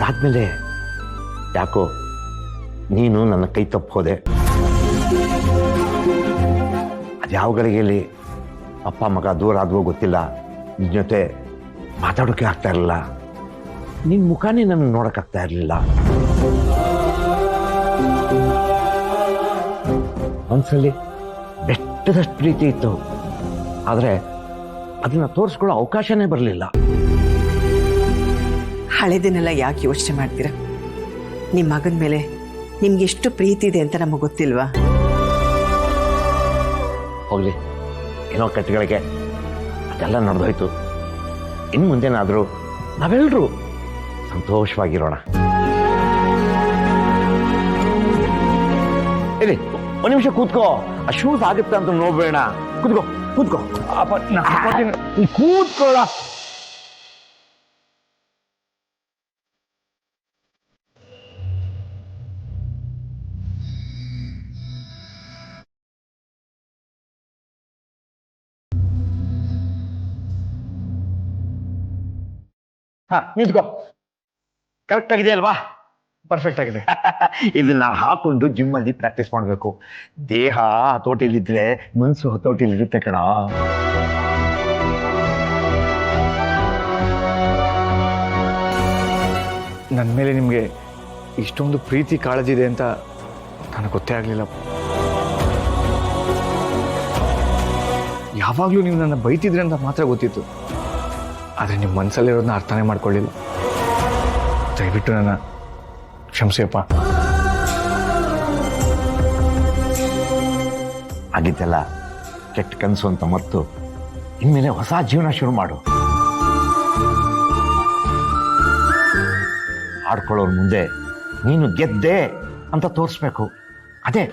ಅದಾದ್ಮೇಲೆ ಯಾಕೋ ನೀನು ನನ್ನ ಕೈ ತಪ್ಪು ಹೋದೆ. ಅದ್ಯಾವ ಗಳಿಗೆಯಲ್ಲಿ ಅಪ್ಪ ಮಗ ದೂರ ಆದ್ವೋ ಗೊತ್ತಿಲ್ಲ, ನಿನ್ನ ಜೊತೆ ಮಾತಾಡೋಕೆ ಆಗ್ತಾ ಇರಲಿಲ್ಲ, ನಿನ್ನ ಮುಖಾನೇ ನನಗೆ ನೋಡೋಕ್ಕಾಗ್ತಾ ಇರಲಿಲ್ಲ. ಮನಸ್ಸಲ್ಲಿ ಬೆಟ್ಟದಷ್ಟು ಪ್ರೀತಿ ಇತ್ತು, ಆದರೆ ಅದನ್ನ ತೋರಿಸ್ಕೊಳ್ಳೋ ಅವಕಾಶನೇ ಬರಲಿಲ್ಲ. ಹಳೆದನ್ನೆಲ್ಲ ಯಾಕೆ ಯೋಚನೆ ಮಾಡ್ತೀರಾ? ನಿಮ್ಮ ಮಗನ ಮೇಲೆ ನಿಮ್ಗೆ ಎಷ್ಟು ಪ್ರೀತಿ ಇದೆ ಅಂತ ನಮಗೆ ಗೊತ್ತಿಲ್ವಾ? ಹೋಗ್ಲಿ, ಏನೋ ಕಟ್ಟಗಳಿಗೆ ಅದೆಲ್ಲ ನಡೆದೋಯ್ತು. ಇನ್ನು ಮುಂದೇನಾದರೂ ನಾವೆಲ್ಲರೂ ಸಂತೋಷವಾಗಿರೋಣ. ಇಲ್ಲಿ ಒಂದು ನಿಮಿಷ ಕೂತ್ಕೋ, ಆ ಶೂಸ್ ಆಗುತ್ತೆ ಅಂತ ನೋಡ್ಬೇಡ. ಕೂತ್ಕೋ ಕೂತ್ಕೋ ಕೂತ್ಕೊಳ್ಳ. ನಿಂತ್ಕೋ. ಕರೆಕ್ಟ್ ಆಗಿದೆ ಅಲ್ವಾ? ಪರ್ಫೆಕ್ಟ್ ಆಗಿದೆ. ಇದನ್ನ ಹಾಕೊಂಡು ಜಿಮ್ ಅಲ್ಲಿ ಪ್ರಾಕ್ಟೀಸ್ ಮಾಡಬೇಕು. ದೇಹ ಹತೋಟಿಲಿದ್ರೆ ಮನಸ್ಸು ಹತೋಟಿಲಿರುತ್ತೆ ಕಣ. ನನ್ನ ಮೇಲೆ ನಿಮಗೆ ಇಷ್ಟೊಂದು ಪ್ರೀತಿ ಕಾಳಜಿ ಇದೆ ಅಂತ ನನಗೆ ಗೊತ್ತೇ ಆಗಲಿಲ್ಲ. ಯಾವಾಗಲೂ ನೀವು ನನ್ನ ಬೈತಿದ್ರಿ ಅಂತ ಮಾತ್ರ ಗೊತ್ತಿತ್ತು, ಆದರೆ ನಿಮ್ಮ ಮನಸ್ಸಲ್ಲಿರೋದನ್ನ ಅರ್ಥನೇ ಮಾಡ್ಕೊಳ್ಳಿಲ್ಲ. ದಯವಿಟ್ಟು ನನ್ನ ಕ್ಷಮಿಸಿಯಪ್ಪ. ಆಗಿದ್ದೆಲ್ಲ ಕೆಟ್ಟ ಕನಸು ಅಂತ ಮರೆತು ಇನ್ಮೇಲೆ ಹೊಸ ಜೀವನ ಶುರು ಮಾಡು. ಆಡ್ಕೊಳ್ಳೋರ್ ಮುಂದೆ ನೀನು ಗೆದ್ದೆ ಅಂತ ತೋರಿಸ್ಬೇಕು. ಅದೇ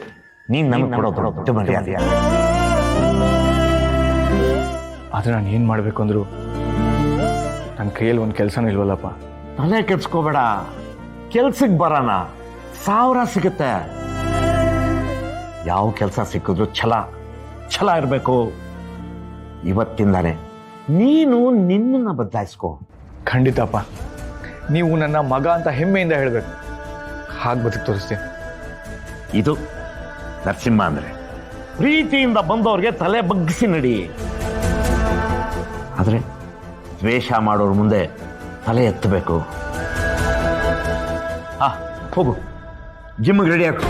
ನೀನು ನನಗೆ ಕೊಡೋದು ದೊಡ್ಡ ಮರ್ಯಾದೆ. ಆದರೆ ನಾನು ಏನು ಮಾಡಬೇಕು ಅಂದರೂ ನನ್ನ ಕೈಯಲ್ಲಿ ಒಂದು ಕೆಲಸನೂ ಇಲ್ವಲ್ಲಪ್ಪ. ತಲೆ ಕೆಡ್ಸ್ಕೋಬೇಡ, ಕೆಲ್ಸಕ್ಕೆ ಬರೋಣ, 1000 ಸಿಗುತ್ತೆ. ಯಾವ ಕೆಲಸ ಸಿಕ್ಕಿದ್ರು ಛಲ ಇರಬೇಕು. ಇವತ್ತಿಂದಾನೆ ನೀನು ನಿನ್ನನ್ನು ಬದಲಾಯಿಸ್ಕೋ. ಖಂಡಿತಪ್ಪ, ನೀವು ನನ್ನ ಮಗ ಅಂತ ಹೆಮ್ಮೆಯಿಂದ ಹೇಳಬೇಕು. ಹಾಗೆ ಬದುಕಿ ತೋರಿಸ್ತೀನಿ. ಇದು ನರಸಿಂಹ ಅಂದ್ರೆ. ಪ್ರೀತಿಯಿಂದ ಬಂದವ್ರಿಗೆ ತಲೆ ಬಗ್ಗಿಸಿ ನಡಿ. ಆದರೆ ದ್ವೇಷ ಮಾಡೋರ ಮುಂದೆ ತಲೆ ಎತ್ತಬೇಕು. ಹೋಗು, ಜಿಮ್ಗೆ ರೆಡಿ ಆಗ್ತು.